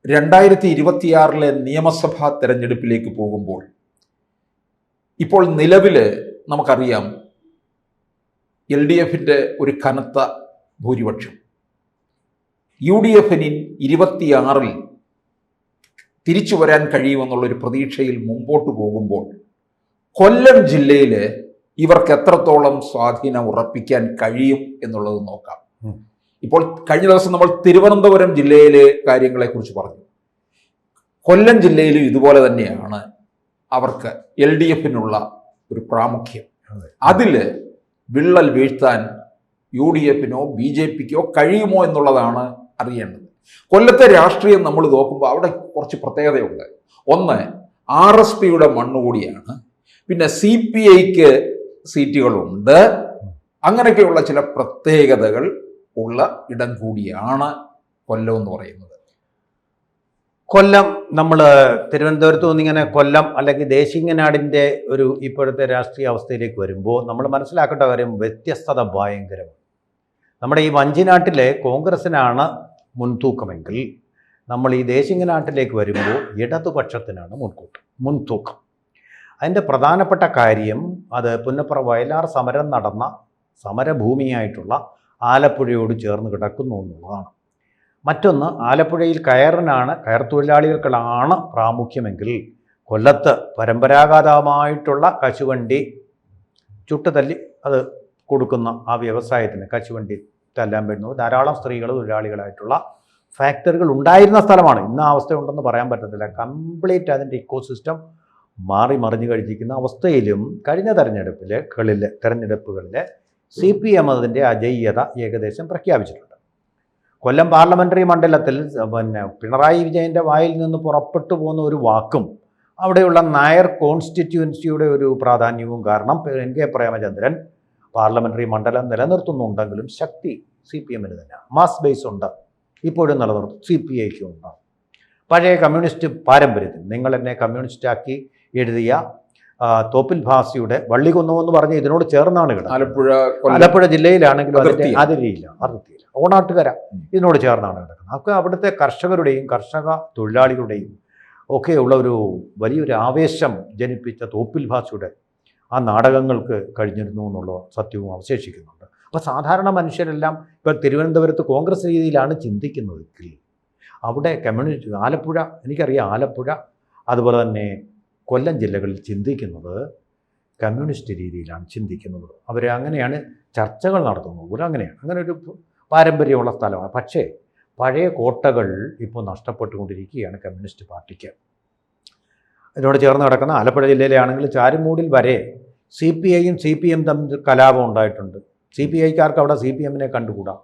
2026 നിയമസഭാ തെരഞ്ഞെടുപ്പിലേക്ക് പോകുമ്പോൾ ഇപ്പോൾ നിലവിൽ നമുക്കറിയാം LDFിൻ്റെ ഒരു കനത്ത ഭൂരിപക്ഷം UDFന് 26 തിരിച്ചു വരാൻ കഴിയുമെന്നുള്ളൊരു പ്രതീക്ഷയിൽ മുമ്പോട്ട് പോകുമ്പോൾ കൊല്ലം ജില്ലയിൽ ഇവർക്ക് എത്രത്തോളം സ്വാധീനം ഉറപ്പിക്കാൻ കഴിയും എന്നുള്ളത് നോക്കാം. ഇപ്പോൾ കഴിഞ്ഞ ദിവസം നമ്മൾ തിരുവനന്തപുരം ജില്ലയിലെ കാര്യങ്ങളെക്കുറിച്ച് പറഞ്ഞു. കൊല്ലം ജില്ലയിലും ഇതുപോലെ തന്നെയാണ് അവർക്ക് LDFനുള്ള ഒരു പ്രാമുഖ്യം. അതിൽ വിള്ളൽ വീഴ്ത്താൻ UDFനോ BJPക്കോ കഴിയുമോ എന്നുള്ളതാണ് അറിയേണ്ടത്. കൊല്ലത്തെ രാഷ്ട്രീയം നമ്മൾ നോക്കുമ്പോൾ അവിടെ കുറച്ച് പ്രത്യേകതയുണ്ട്. ഒന്ന്, RSPയുടെ മണ്ണ് കൂടിയാണ്. പിന്നെ CPIക്ക് സീറ്റുകളുണ്ട്. അങ്ങനെയൊക്കെയുള്ള ചില പ്രത്യേകതകൾ ഉള്ള ഇടം കൂടിയാണ് കൊല്ലം എന്ന് പറയുന്നത്. കൊല്ലം, നമ്മൾ തിരുവനന്തപുരത്ത് നിന്നിങ്ങനെ കൊല്ലം അല്ലെങ്കിൽ ദേശിങ്ങനാടിൻ്റെ ഒരു ഇപ്പോഴത്തെ രാഷ്ട്രീയ അവസ്ഥയിലേക്ക് വരുമ്പോൾ നമ്മൾ മനസ്സിലാക്കേണ്ട കാര്യം വ്യത്യസ്തത ഭയങ്കരമാണ്. നമ്മുടെ ഈ വഞ്ചിനാട്ടിലെ കോൺഗ്രസിനാണ് മുൻതൂക്കമെങ്കിൽ നമ്മൾ ഈ ദേശിങ്ങനാട്ടിലേക്ക് വരുമ്പോൾ ഇടതുപക്ഷത്തിനാണ് മുൻതൂക്കം. അതിൻ്റെ പ്രധാനപ്പെട്ട കാര്യം അത് പുന്നപ്ര വയലാർ സമരം നടന്ന സമരഭൂമിയായിട്ടുള്ള ആലപ്പുഴയോട് ചേർന്ന് കിടക്കുന്നു എന്നുള്ളതാണ്. മറ്റൊന്ന്, ആലപ്പുഴയിൽ കയർ തൊഴിലാളികൾക്കാണ് പ്രാമുഖ്യമെങ്കിൽ കൊല്ലത്ത് പരമ്പരാഗതമായിട്ടുള്ള കശുവണ്ടി ചുട്ടുതല്ലി അത് കൊടുക്കുന്ന ആ വ്യവസായത്തിന് കശുവണ്ടി തല്ലാൻ പറ്റുന്നു ധാരാളം സ്ത്രീകൾ തൊഴിലാളികളായിട്ടുള്ള ഫാക്ടറികൾ ഉണ്ടായിരുന്ന സ്ഥലമാണ്. ഇന്ന് ആ അവസ്ഥയുണ്ടെന്ന് പറയാൻ പറ്റത്തില്ല. കംപ്ലീറ്റ് അതിൻ്റെ ഇക്കോസിസ്റ്റം മാറി മറിഞ്ഞു കഴിച്ചിരിക്കുന്ന അവസ്ഥയിലും കഴിഞ്ഞ തെരഞ്ഞെടുപ്പുകളിൽ CPM അതിൻ്റെ അജയ്യത ഏകദേശം പ്രഖ്യാപിച്ചിട്ടുണ്ട്. കൊല്ലം പാർലമെൻ്ററി മണ്ഡലത്തിൽ പിണറായി വിജയൻ്റെ വായിൽ നിന്ന് പുറപ്പെട്ടു പോകുന്ന ഒരു വാക്കും അവിടെയുള്ള നായർ കോൺസ്റ്റിറ്റ്യുവൻസിയുടെ ഒരു പ്രാധാന്യവും കാരണം NK പ്രേമചന്ദ്രൻ പാർലമെൻ്ററി മണ്ഡലം നിലനിർത്തുന്നുണ്ടെങ്കിലും ശക്തി CPMന് തന്നെ. മാസ് ബേസ് ഉണ്ട്, ഇപ്പോഴും നിലനിർത്തും. CPIക്കും ഉണ്ട്. പഴയ കമ്മ്യൂണിസ്റ്റ് പാരമ്പര്യത്തിൽ നിങ്ങൾ എന്നെ കമ്മ്യൂണിസ്റ്റാക്കി എഴുതിയ തോപ്പിൽ ഭാസിയുടെ വള്ളികുന്നു എന്ന് പറഞ്ഞ് ഇതിനോട് ചേർന്നാണ് കിടക്കുന്നത്. ആലപ്പുഴ ജില്ലയിലാണെങ്കിലും അതിൻ്റെ അതിരിയില്ല ഓണാട്ടുകര ഇതിനോട് ചേർന്നാണ് കിടക്കുന്നത്. അപ്പോൾ അവിടുത്തെ കർഷകരുടെയും കർഷക തൊഴിലാളികളുടെയും ഒക്കെയുള്ള ഒരു വലിയൊരു ആവേശം ജനിപ്പിച്ച തോപ്പിൽ ഭാസിയുടെ ആ നാടകങ്ങൾക്ക് കഴിഞ്ഞിരുന്നു എന്നുള്ള സത്യവും അവശേഷിക്കുന്നുണ്ട്. അപ്പോൾ സാധാരണ മനുഷ്യരെല്ലാം ഇപ്പോൾ തിരുവനന്തപുരത്ത് കോൺഗ്രസ് രീതിയിലാണ് ചിന്തിക്കുന്നതെങ്കിൽ അവിടെ ആലപ്പുഴ, എനിക്കറിയാം ആലപ്പുഴ അതുപോലെ തന്നെ കൊല്ലം ജില്ലകളിൽ ചിന്തിക്കുന്നത് കമ്മ്യൂണിസ്റ്റ് രീതിയിലാണ് ചിന്തിക്കുന്നത്. അവർ അങ്ങനെയാണ് ചർച്ചകൾ നടത്തുന്നത്. അങ്ങനെ ഒരു പാരമ്പര്യമുള്ള സ്ഥലമാണ്. പക്ഷേ പഴയ കോട്ടകൾ ഇപ്പോൾ നഷ്ടപ്പെട്ടുകൊണ്ടിരിക്കുകയാണ് കമ്മ്യൂണിസ്റ്റ് പാർട്ടിക്ക്. ഇതിനോട് ചേർന്ന് കിടക്കുന്ന ആലപ്പുഴ ജില്ലയിലെ ആണെങ്കിൽ ചാരുമൂടിൽ വരെ CPIയും CPM തമ്മിൽ കലാപം ഉണ്ടായിട്ടുണ്ട്. CPIക്കാർക്ക് അവിടെ CPMനെ കണ്ടുകൂടാ,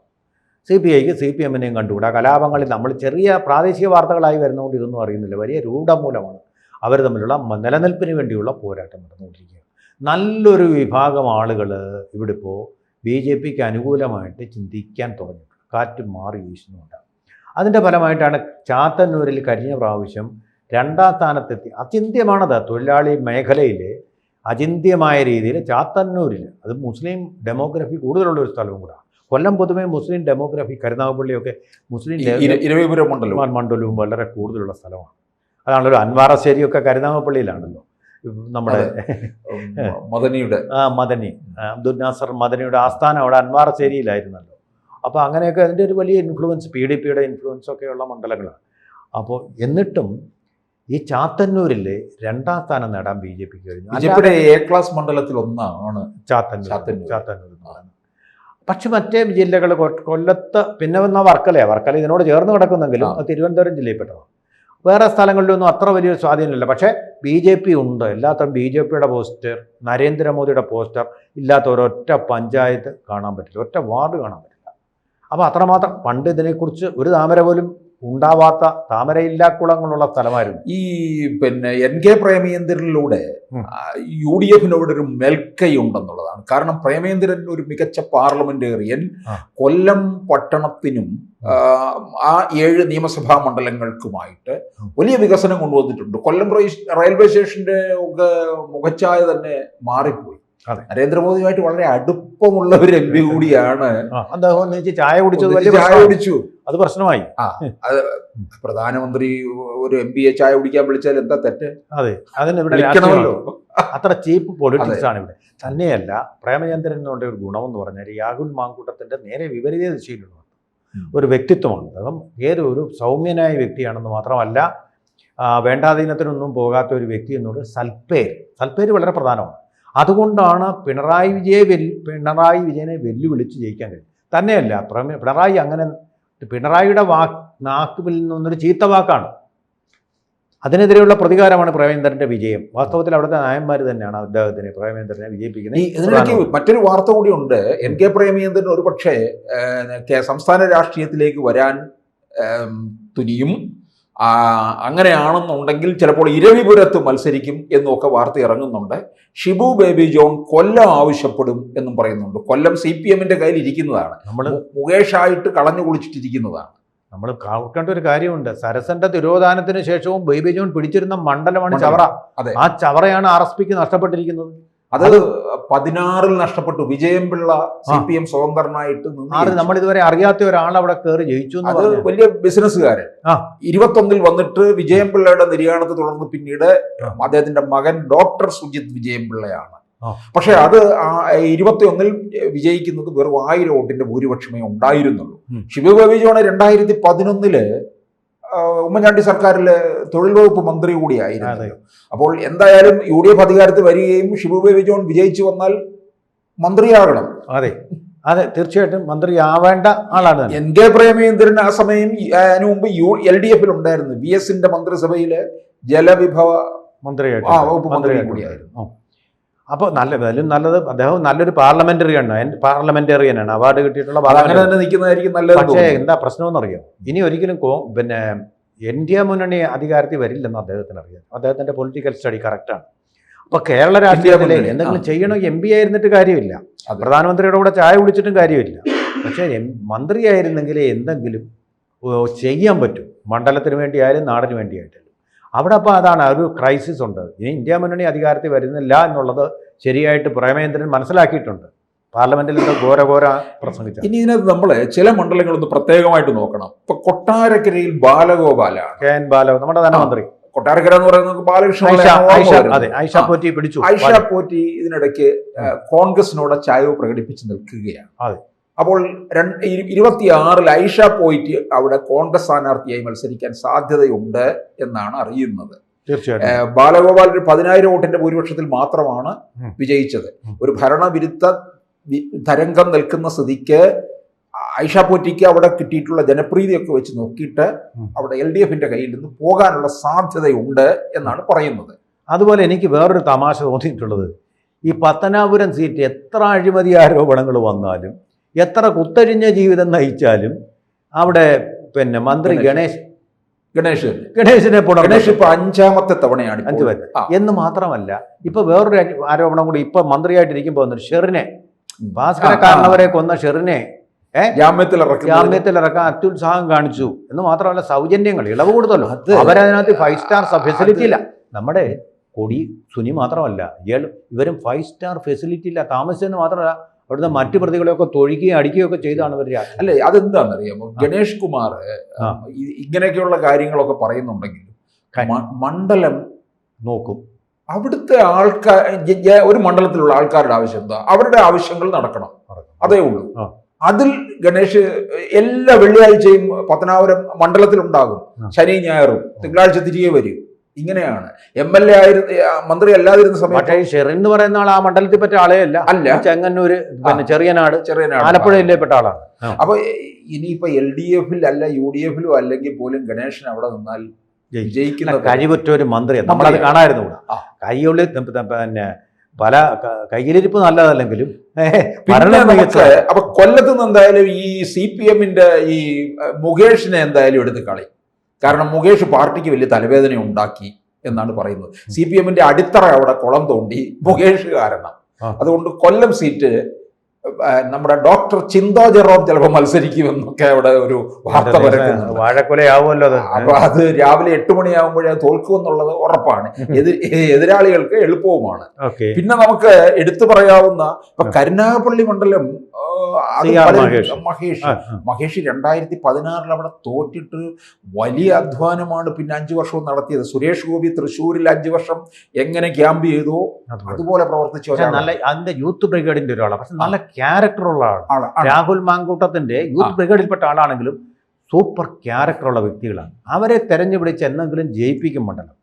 CPIക്ക് CPMനെയും കണ്ടുകൂടാ. കലാപങ്ങളിൽ നമ്മൾ ചെറിയ പ്രാദേശിക വാർത്തകളായി വരുന്നതുകൊണ്ട് ഇതൊന്നും അറിയുന്നില്ല. വലിയ രൂഢമൂലമാണ് അവർ തമ്മിലുള്ള നിലനിൽപ്പിന് വേണ്ടിയുള്ള പോരാട്ടം നടന്നുകൊണ്ടിരിക്കുകയാണ്. നല്ലൊരു വിഭാഗം ആളുകൾ ഇവിടെ ഇപ്പോൾ BJPക്ക് അനുകൂലമായിട്ട് ചിന്തിക്കാൻ തുടങ്ങിയിട്ടുണ്ട്. കാറ്റ് മാറി വീശുന്നുണ്ട്. അതിൻ്റെ ഫലമായിട്ടാണ് ചാത്തന്നൂരിൽ കഴിഞ്ഞ പ്രാവശ്യം 2ാം സ്ഥാനത്തെത്തി. അചിന്ത്യമാണത്. തൊഴിലാളി മേഖലയിൽ അചിന്ത്യമായ രീതിയിൽ ചാത്തന്നൂരിൽ, അത് മുസ്ലിം ഡെമോഗ്രഫി കൂടുതലുള്ളൊരു സ്ഥലവും കൂടെ. കൊല്ലം പൊതുവേ മുസ്ലിം ഡെമോഗ്രഫി, കരുനാഗപ്പള്ളിയൊക്കെ മുസ്ലിം മണ്ഡലവും വളരെ കൂടുതലുള്ള സ്ഥലമാണ്. അതാണല്ലോ അൻവാറശ്ശേരിയൊക്കെ കരുനാഗപ്പള്ളിയിലാണല്ലോ. നമ്മുടെ മദനി അബ്ദുൽ നാസർ മദനിയുടെ ആസ്ഥാനം അവിടെ അൻവാറശ്ശേരിയിലായിരുന്നല്ലോ. അപ്പോൾ അങ്ങനെയൊക്കെ അതിൻ്റെ ഒരു വലിയ ഇൻഫ്ലുവൻസ്, PDPയുടെ ഇൻഫ്ലുവൻസ് ഒക്കെയുള്ള മണ്ഡലങ്ങളാണ്. അപ്പോൾ എന്നിട്ടും ഈ ചാത്തന്നൂരിൽ 2ാം സ്ഥാനം നേടാൻ BJPക്ക് കഴിഞ്ഞു. A ക്ലാസ് മണ്ഡലത്തിൽ ഒന്നാണ് ചാത്തന്നൂർ. പക്ഷെ മറ്റേ ജില്ലകൾ കൊല്ലത്ത് പിന്നെ വന്ന വർക്കല ഇതിനോട് ചേർന്ന് കിടക്കുന്നെങ്കിലും തിരുവനന്തപുരം ജില്ലയിൽപ്പെട്ടതാണ്. വേറെ സ്ഥലങ്ങളിലൊന്നും അത്ര വലിയൊരു സ്വാധീനമില്ല. പക്ഷേ BJP ഉണ്ട്. എല്ലാത്തരം BJPയുടെ പോസ്റ്റർ, നരേന്ദ്രമോദിയുടെ പോസ്റ്റർ ഇല്ലാത്ത ഒരൊറ്റ പഞ്ചായത്ത് കാണാൻ പറ്റില്ല, ഒറ്റ വാർഡ് കാണാൻ പറ്റില്ല. അപ്പോൾ അത്രമാത്രം പണ്ട് ഇതിനെക്കുറിച്ച് ഒരു താമര പോലും ഉണ്ടാവാത്ത താമരയില്ലാ കുളങ്ങളുള്ള സ്ഥലമായിരുന്നു. ഈ NK പ്രേമചന്ദ്രനിലൂടെ UDFനോടൊരു മേൽക്കൈയുണ്ടെന്നുള്ളതാണ്. കാരണം പ്രേമചന്ദ്രൻ ഒരു മികച്ച പാർലമെന്റേറിയൻ. കൊല്ലം പട്ടണത്തിനും ആ 7 നിയമസഭാ മണ്ഡലങ്ങൾക്കുമായിട്ട് വലിയ വികസനം കൊണ്ടുവന്നിട്ടുണ്ട്. കൊല്ലം റെയിൽവേ സ്റ്റേഷന്റെ മുഖച്ഛായ തന്നെ മാറിപ്പോയി. അതെ. നരേന്ദ്രമോദിയുമായിട്ട് വളരെ അടുപ്പമുള്ള ഒരു MP കൂടിയാണ്. അദ്ദേഹം ഒന്നിച്ച് ചായ കുടിച്ചത് വലിയ ചായ പ്രശ്നമായി. കുടിച്ചു. അത് പ്രശ്നമായി. അത് പ്രധാനമന്ത്രി ഒരു MP ചായ കുടിക്കാൻ വിളിച്ചാൽ എന്താ തെറ്റ്? അതെ, അതിന് ഇവിടെ വിളിക്കണമല്ലോ. അത്ര ചീപ്പ് പൊളിറ്റിക്സ് ആണ് ഇവിടെ. തന്നെയല്ല, പ്രേമചന്ദ്രൻ എന്നുള്ള ഒരു ഗുണമെന്ന് പറഞ്ഞാൽ രാഹുൽ മാങ്കൂട്ടത്തിന്റെ നേരെ വിപരീത ദിശയിലുള്ള ഒരു വ്യക്തിത്വമാണ്. അദ്ദേഹം ഒരു സൗമ്യനായ വ്യക്തിയാണെന്ന് മാത്രമല്ല, വേണ്ടാധീനത്തിനൊന്നും പോകാത്ത ഒരു വ്യക്തി എന്നോട് സൽപ്പേര് വളരെ പ്രധാനമാണ്. അതുകൊണ്ടാണ് പിണറായി വിജയനെ വെല്ലുവിളിച്ച് ജയിക്കാൻ കഴിയും. തന്നെയല്ല, പിണറായി അങ്ങനെ പിണറായിയുടെ നാക്കുപിൽ നിന്നൊരു ചീത്ത വാക്കാണ്. അതിനെതിരെയുള്ള പ്രതികാരമാണ് പ്രേമേന്ദ്രന്റെ വിജയം. വാസ്തവത്തിൽ അവിടുത്തെ നായന്മാർ തന്നെയാണ് അദ്ദേഹത്തിനെ പ്രേമേന്ദ്രനെ വിജയിപ്പിക്കുന്നത്. ഇതിനിടയ്ക്ക് മറ്റൊരു വാർത്ത കൂടിയുണ്ട്. NK പ്രേമചന്ദ്രൻ ഒരു പക്ഷേ സംസ്ഥാന രാഷ്ട്രീയത്തിലേക്ക് വരാൻ തുനിയും. അങ്ങനെയാണെന്നുണ്ടെങ്കിൽ ചിലപ്പോൾ ഇരവിപുരത്ത് മത്സരിക്കും എന്നൊക്കെ വാർത്ത ഇറങ്ങുന്നുണ്ട്. ഷിബു ബേബി ജോൺ കൊല്ലം ആവശ്യപ്പെടും എന്നും പറയുന്നുണ്ട്. കൊല്ലം CPMന്റെ കയ്യിൽ ഇരിക്കുന്നതാണ്. നമ്മൾ മുകേഷായിട്ട് കളഞ്ഞു കുളിച്ചിട്ടിരിക്കുന്നതാണ്. നമ്മൾ കാണേണ്ട ഒരു കാര്യമുണ്ട്. സരസന്റെ തിരോധാനത്തിന് ശേഷവും ബേബി ജോൺ പിടിച്ചിരുന്ന മണ്ഡലമാണ് ചവറ. ആ ചവറയാണ് RSPക്ക് നഷ്ടപ്പെട്ടിരിക്കുന്നത്. അത് 16 നഷ്ടപ്പെട്ടു. വിജയംപിള്ള CPM സ്വതന്ത്രനായിട്ട് നമ്മൾ ഇതുവരെ അറിയാത്ത ഒരാൾ അവിടെ കയറി ജയിച്ചു. അത് വലിയ ബിസിനസ്സുകാരൻ. 21 വന്നിട്ട് വിജയംപിള്ളയുടെ നിര്യാണത്തെ തുടർന്ന് പിന്നീട് അദ്ദേഹത്തിന്റെ മകൻ ഡോക്ടർ സുജിത് വിജയംപിള്ളയാണ്. പക്ഷെ അത് 21 വിജയിക്കുന്നത് വെറും 1000 വോട്ടിന്റെ ഭൂരിപക്ഷമേ ഉണ്ടായിരുന്നുള്ളൂ. ഷിബു ബേബി ജോൺ 2011 ഉമ്മൻചാണ്ടി സർക്കാരിലെ തൊഴിൽ വകുപ്പ് മന്ത്രി കൂടിയായിരുന്നു. അപ്പോൾ എന്തായാലും UDF അധികാരത്തിൽ വരികയും ഷിബു ബേബി ജോൺ വിജയിച്ചു വന്നാൽ മന്ത്രിയാകണം. അതെ, തീർച്ചയായിട്ടും മന്ത്രിയാവേണ്ട ആളാണ്. NK പ്രേമചന്ദ്രൻ ആ സമയം അതിനു മുമ്പ് LDF ഉണ്ടായിരുന്നു. VSന്റെ മന്ത്രിസഭയിലെ ജലവിഭവ വകുപ്പ് മന്ത്രി കൂടിയായിരുന്നു. അപ്പോൾ നല്ലത് അദ്ദേഹം നല്ലൊരു പാർലമെന്റേറിയനാണ്. അവാർഡ് കിട്ടിയിട്ടുള്ള നിൽക്കുന്നതായിരിക്കും നല്ലത്. പക്ഷേ എന്താ പ്രശ്നമെന്നറിയാം, ഇനി ഒരിക്കലും ഇന്ത്യ മുന്നണി അധികാരത്തിൽ വരില്ലെന്ന് അദ്ദേഹത്തിന് അറിയാം. അദ്ദേഹത്തിന്റെ പൊളിറ്റിക്കൽ സ്റ്റഡി കറക്റ്റാണ്. അപ്പൊ കേരള രാഷ്ട്രീയത്തിലെ എന്തെങ്കിലും ചെയ്യണോ MP ആയിരുന്നിട്ട് കാര്യമില്ല, പ്രധാനമന്ത്രിയുടെ കൂടെ ചായ കുടിച്ചിട്ടും കാര്യമില്ല. പക്ഷേ മന്ത്രിയായിരുന്നെങ്കിൽ എന്തെങ്കിലും ചെയ്യാൻ പറ്റും, മണ്ഡലത്തിന് വേണ്ടിയായാലും നാടിന് വേണ്ടിയായിട്ടും. അവിടെ അപ്പോൾ അതാണ് ഒരു ക്രൈസിസ് ഉണ്ട്. ഇനി ഇന്ത്യ മുന്നണി അധികാരത്തിൽ വരുന്നില്ല എന്നുള്ളത് ശരിയായിട്ട് പ്രേമചന്ദ്രൻ മനസ്സിലാക്കിയിട്ടുണ്ട്. പാർലമെന്റിൽ ഘോര പ്രസംഗിച്ചു. ഇനി ഇതിനകത്ത് നമ്മൾ ചില മണ്ഡലങ്ങളൊന്ന് പ്രത്യേകമായിട്ട് നോക്കണം. ഇപ്പൊ കൊട്ടാരക്കരയിൽ ബാലഗോപാലാണ്, KN ബാലഗോപാൽ, നമ്മുടെ ധനമന്ത്രി. കൊട്ടാരക്കര എന്ന് പറയുന്നത് ബാലകൃഷ്ണൻ ഐഷ പോറ്റി പിടിച്ചു. ഐഷ പോറ്റി ഇതിനിടയ്ക്ക് കോൺഗ്രസിനോട് ചായവ് പ്രകടിപ്പിച്ച് നിൽക്കുകയാണ്. അപ്പോൾ 26 ഐഷ പോയിട്ട് അവിടെ കോൺഗ്രസ് സ്ഥാനാർത്ഥിയായി മത്സരിക്കാൻ സാധ്യതയുണ്ട് എന്നാണ് അറിയുന്നത്. തീർച്ചയായിട്ടും ബാലഗോപാൽ ഒരു 10,000 വോട്ടിന്റെ ഭൂരിപക്ഷത്തിൽ മാത്രമാണ് വിജയിച്ചത്. ഒരു ഭരണവിരുദ്ധ തരംഗം നിൽക്കുന്ന സ്ഥിതിക്ക് ഐഷ പോറ്റിക്ക് അവിടെ കിട്ടിയിട്ടുള്ള ജനപ്രീതിയൊക്കെ വെച്ച് നോക്കിയിട്ട് അവിടെ LDFന്റെ കയ്യിൽ നിന്ന് പോകാനുള്ള സാധ്യതയുണ്ട് എന്നാണ് പറയുന്നത്. അതുപോലെ എനിക്ക് വേറൊരു തമാശ തോന്നിയിട്ടുള്ളത്, ഈ പത്തനാപുരം സീറ്റ് എത്ര അഴിമതി ആരോപണങ്ങൾ വന്നാലും എത്ര കുത്തഴിഞ്ഞ ജീവിതം നയിച്ചാലും അവിടെ മന്ത്രി ഗണേശിനെ ഇപ്പൊ 5ാമത്തെ തവണയാണ് 5 പേര് എന്ന് മാത്രമല്ല, ഇപ്പൊ വേറൊരു ആരോപണം കൂടി ഇപ്പൊ മന്ത്രിയായിട്ടിരിക്കുമ്പോൾ ഷെറിനെ, ഭാസ്കരക്കാരനവരെ കൊന്ന ഷെറിനെ ജാമ്യത്തിലിറക്കാൻ അത്യുത്സാഹം കാണിച്ചു എന്ന് മാത്രമല്ല സൗജന്യങ്ങൾ ഇളവ് കൊടുത്തല്ലോ. അവരതിനകത്ത് 5 സ്റ്റാർ ഫെസിലിറ്റി ഇല്ല. നമ്മുടെ കൊടി സുനി മാത്രമല്ല, ഇവരും 5 സ്റ്റാർ ഫെസിലിറ്റി ഇല്ല. താമസിച്ചെന്ന് മാത്രമല്ല, അവിടുന്ന് മറ്റു പ്രതികളെയൊക്കെ തൊഴിക്കുകയും അടിക്കുകയൊക്കെ ചെയ്താണ് ഇവർ. അല്ലേ, അതെന്താണെന്നറിയാമോ, ഗണേഷ് കുമാർ ഇങ്ങനെയൊക്കെയുള്ള കാര്യങ്ങളൊക്കെ പറയുന്നുണ്ടെങ്കിലും മണ്ഡലം നോക്കും. അവിടുത്തെ ആൾക്കാർ, ഒരു മണ്ഡലത്തിലുള്ള ആൾക്കാരുടെ ആവശ്യം എന്താ, അവരുടെ ആവശ്യങ്ങൾ നടക്കണം, അതേ ഉള്ളൂ. അതിൽ ഗണേഷ് എല്ലാ വെള്ളിയാഴ്ചയും പത്തനാപുരം മണ്ഡലത്തിലുണ്ടാകും, ശനി ഞായറും, തിങ്കളാഴ്ച തിരികെ വരും. ഇങ്ങനെയാണ്. MLA മന്ത്രി അല്ലാതിരുന്ന സമയത്ത് ഷെറിൻ എന്ന് പറയുന്ന ആൾ ആ മണ്ഡലത്തിൽ പറ്റ ആളെ അല്ല, ചെങ്ങന്നൂര്, ചെറിയനാട്, ആലപ്പുഴ ജില്ലയിൽപ്പെട്ട ആളാണ്. അപ്പൊ ഇനിയിപ്പോ LDFൽ അല്ല UDFലും അല്ലെങ്കിൽ പോലും ഗണേശൻ അവിടെ നിന്നാൽ വിജയിക്കുന്ന കഴിവുറ്റ ഒരു മന്ത്രി നമ്മളത് കാണായിരുന്നു. കൈയുള്ളിൽ പല കയ്യിലിരിപ്പ് നല്ലതല്ലെങ്കിലും അപ്പൊ കൊല്ലത്ത് നിന്ന് എന്തായാലും ഈ CPMന്റെ ഈ മുകേഷിനെ എന്തായാലും എടുത്ത് കളി. കാരണം മുകേഷ് പാർട്ടിക്ക് വലിയ തലവേദന ഉണ്ടാക്കി എന്നാണ് പറയുന്നത്. CPMന്റെ അടിത്തറ അവിടെ കുളം തോണ്ടി മുകേഷ് കാരണം. അതുകൊണ്ട് കൊല്ലം സീറ്റ് നമ്മുടെ ഡോക്ടർ ചിന്തോ ജെറോം ചിലപ്പോൾ മത്സരിക്കുമെന്നൊക്കെ അവിടെ ഒരു വാർത്ത പരക്കുന്നുണ്ട്. വാഴക്കൊലയാവുമല്ലോ അത്. അപ്പൊ അത് രാവിലെ 8 മണിയാകുമ്പോഴേ അത് തോൽക്കുമെന്നുള്ളത് ഉറപ്പാണ്. എതിരാളികൾക്ക് എളുപ്പവുമാണ്. പിന്നെ നമുക്ക് എടുത്തു പറയാവുന്ന ഇപ്പൊ കരുനാഗപ്പള്ളി മണ്ഡലം മഹേഷ് 2016 അവിടെ തോറ്റിട്ട് വലിയ അധ്വാനമാണ് പിന്നെ 5 വർഷവും നടത്തിയത്. സുരേഷ് ഗോപി തൃശ്ശൂരിൽ 5 വർഷം എങ്ങനെ ക്യാമ്പ് ചെയ്തോ അതുപോലെ പ്രവർത്തിച്ചു. നല്ല അതിന്റെ യൂത്ത് ബ്രിഗേഡിന്റെ ഒരാളാണ്, പക്ഷെ നല്ല ക്യാരക്ടറുള്ള ആളാണ്. രാഹുൽ മാങ്കൂട്ടത്തിന്റെ യൂത്ത് ബ്രിഗേഡിൽപ്പെട്ട ആളാണെങ്കിലും സൂപ്പർ ക്യാരക്ടറുള്ള വ്യക്തികളാണ്. അവരെ തെരഞ്ഞുപിടിച്ച് എന്തെങ്കിലും ജയിപ്പിക്കും മണ്ഡലം.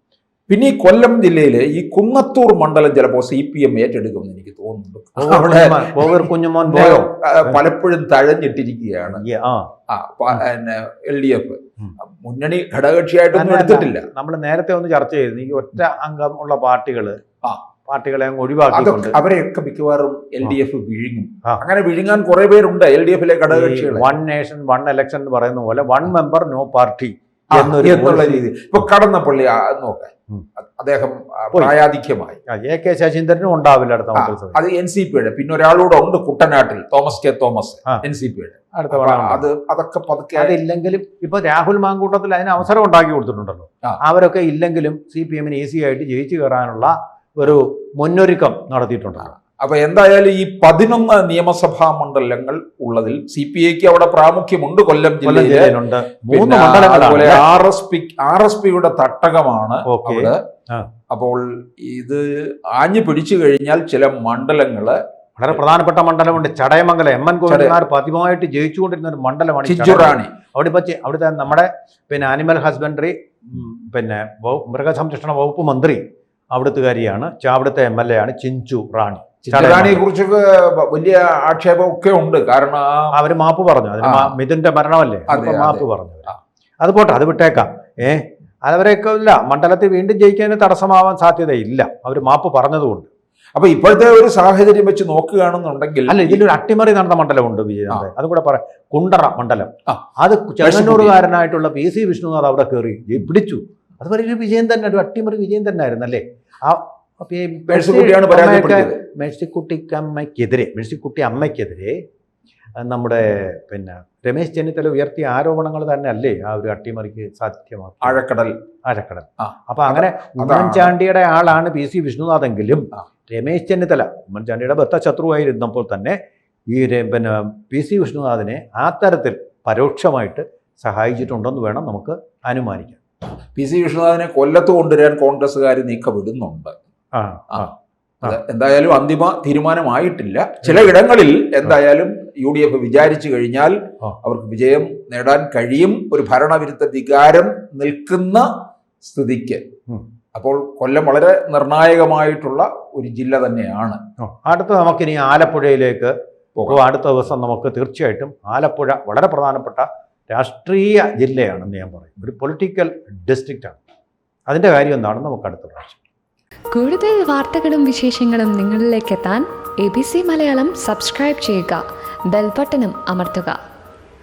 പിന്നെ ഈ കൊല്ലം ജില്ലയിലെ ഈ കുന്നത്തൂർ മണ്ഡലം ചിലപ്പോൾ CPM ഏറ്റെടുക്കുമെന്ന് എനിക്ക് തോന്നുന്നുണ്ട്. പലപ്പോഴും തഴഞ്ഞിട്ടിരിക്കുകയാണ്. LDF മുന്നണി ഘടകകക്ഷിയായിട്ടൊന്നും എടുത്തിട്ടില്ല. നമ്മൾ നേരത്തെ ഒന്ന് ചർച്ച ചെയ്തു, ഈ ഒറ്റ അംഗം ഉള്ള പാർട്ടികളെ അങ്ങ് ഒഴിവാക്കിക്കൊണ്ട് അവരെയൊക്കെ മിക്കവാറും LDF വിഴുങ്ങും. അങ്ങനെ വിഴുങ്ങാൻ കുറെ പേരുണ്ട് LDF-ലെ ഘടകകക്ഷികൾ. 1 നേഷൻ 1 ഇലക്ഷൻ എന്ന് പറയുന്ന പോലെ 1 മെമ്പർ നോ പാർട്ടി എന്നുള്ള രീതി. ഇപ്പൊ കടന്നപ്പള്ളി നോക്കാൻ അദ്ദേഹം പ്രായാധിക്യമായി. AK ശശീന്ദ്രനും ഉണ്ടാവില്ല അടുത്ത മത്സരം. അത് NCP-യുടെ. പിന്നെ ഒരാളൂടെ ഉണ്ട് കുട്ടനാട്ടിൽ, തോമസ് കെ തോമസ്, NCP-യുടെ. അതൊക്കെ പതുക്കെ അതില്ലെങ്കിലും ഇപ്പൊ രാഹുൽ മാങ്കൂട്ടത്തിൽ അതിന് അവസരം ഉണ്ടാക്കി കൊടുത്തിട്ടുണ്ടല്ലോ. അവരൊക്കെ ഇല്ലെങ്കിലും CPM-ന് ഈസി ആയിട്ട് ജയിച്ചു കയറാനുള്ള ഒരു മുന്നൊരുക്കം നടത്തിയിട്ടുണ്ടല്ലോ. അപ്പൊ എന്തായാലും ഈ 11 നിയമസഭാ മണ്ഡലങ്ങൾ ഉള്ളതിൽ CPI-ക്ക് അവിടെ പ്രാമുഖ്യമുണ്ട്. കൊല്ലം ജില്ലയിലുണ്ട് 3 മണ്ഡലങ്ങൾ. RSP-യുടെ തട്ടകമാണ് അവിടെ. അപ്പോൾ ഇത് ആഞ്ഞു പിടിച്ചു കഴിഞ്ഞാൽ ചില മണ്ഡലങ്ങള് വളരെ പ്രധാനപ്പെട്ട മണ്ഡലമുണ്ട്. ചടയമംഗലം MN ഗോവിന്ദനാർ പതിവായിട്ട് ജയിച്ചുകൊണ്ടിരുന്ന ഒരു മണ്ഡലമാണ് ചിഞ്ചുറാണി. അവിടുത്തെ നമ്മുടെ ആനിമൽ ഹസ്ബൻഡറി മൃഗസംരക്ഷണ വകുപ്പ് മന്ത്രി അവിടുത്തുകാരിയാണ്. അവിടുത്തെ MLA ആണ് ചിഞ്ചു റാണി. ചിഞ്ചുറാണിയെ കുറിച്ചൊക്കെ വലിയ ആക്ഷേപമൊക്കെ ഉണ്ട്. കാരണം അവര് മാപ്പ് പറഞ്ഞു. അതിന് മിഥുന്റെ മരണമല്ലേ, മാപ്പ് പറഞ്ഞു. അത് പോട്ടെ, അത് വിട്ടേക്കാം. അവരെയൊക്കെ ഇല്ല, മണ്ഡലത്തിൽ വീണ്ടും ജയിക്കാൻ തടസ്സമാവാൻ സാധ്യതയില്ല, അവർ മാപ്പ് പറഞ്ഞതുകൊണ്ട്. അപ്പൊ ഇപ്പോഴത്തെ ഒരു സാഹചര്യം വെച്ച് നോക്കുകയാണെന്നുണ്ടെങ്കിൽ അല്ല, ഇതിലൊരു അട്ടിമറി നടന്ന മണ്ഡലമുണ്ട് വിജയനാഥ്. അതും കൂടെ പറയാം. കുണ്ടറ മണ്ഡലം, അത് ചെങ്ങന്നൂറുകാരനായിട്ടുള്ള PC വിഷ്ണുനാഥ് അവിടെ കയറി പിടിച്ചു. അത് വലിയൊരു വിജയം തന്നെ, ഒരു അട്ടിമറി വിജയം തന്നെ ആയിരുന്നു അല്ലേ. മേഴ്സിക്കുട്ടി അമ്മയ്ക്കെതിരെ നമ്മുടെ രമേശ് ചെന്നിത്തല ഉയർത്തിയ ആരോപണങ്ങൾ തന്നെ അല്ലേ ആ ഒരു അട്ടിമറിക്ക് സാധ്യമാക്കി. ആഴക്കടൽ. അപ്പൊ അങ്ങനെ ഉമ്മൻചാണ്ടിയുടെ ആളാണ് PC വിഷ്ണുനാഥെങ്കിലും രമേശ് ചെന്നിത്തല ഉമ്മൻചാണ്ടിയുടെ ബദ്ധ ശത്രുവായിരുന്നപ്പോൾ തന്നെ ഈ PC വിഷ്ണുനാഥിനെ ആ തരത്തിൽ പരോക്ഷമായിട്ട് സഹായിച്ചിട്ടുണ്ടെന്ന് വേണം നമുക്ക് അനുമാനിക്കാം. PC വിഷ്ണുനാഥിനെ കൊല്ലത്ത് കൊണ്ടുവരാൻ കോൺഗ്രസ്സുകാർ നീക്കമിടുന്നുണ്ട്. എന്തായാലും അന്തിമ തീരുമാനമായിട്ടില്ല. ചില ഇടങ്ങളിൽ എന്തായാലും UDF വിചാരിച്ചു കഴിഞ്ഞാൽ അവർക്ക് വിജയം നേടാൻ കഴിയും, ഒരു ഭരണവിരുദ്ധ വികാരം നിൽക്കുന്ന സ്ഥിതിക്ക്. അപ്പോൾ കൊല്ലം വളരെ നിർണായകമായിട്ടുള്ള ഒരു ജില്ല തന്നെയാണ്. അടുത്ത നമുക്കിനി ആലപ്പുഴയിലേക്ക് പോകും. അടുത്ത ദിവസം നമുക്ക് തീർച്ചയായിട്ടും ആലപ്പുഴ വളരെ പ്രധാനപ്പെട്ട രാഷ്ട്രീയ ജില്ലയാണെന്ന് ഞാൻ പറയും. ഒരു പൊളിറ്റിക്കൽ ഡിസ്ട്രിക്റ്റാണ്. അതിൻ്റെ കാര്യം എന്താണെന്ന് നമുക്ക് അടുത്ത പ്രാവശ്യം. കൂടുതൽ വാർത്തകളും വിശേഷങ്ങളും നിങ്ങളിലേക്ക് എത്താൻ ABC മലയാളം സബ്സ്ക്രൈബ് ചെയ്യുക, ബെൽ ബട്ടണും അമർത്തുക.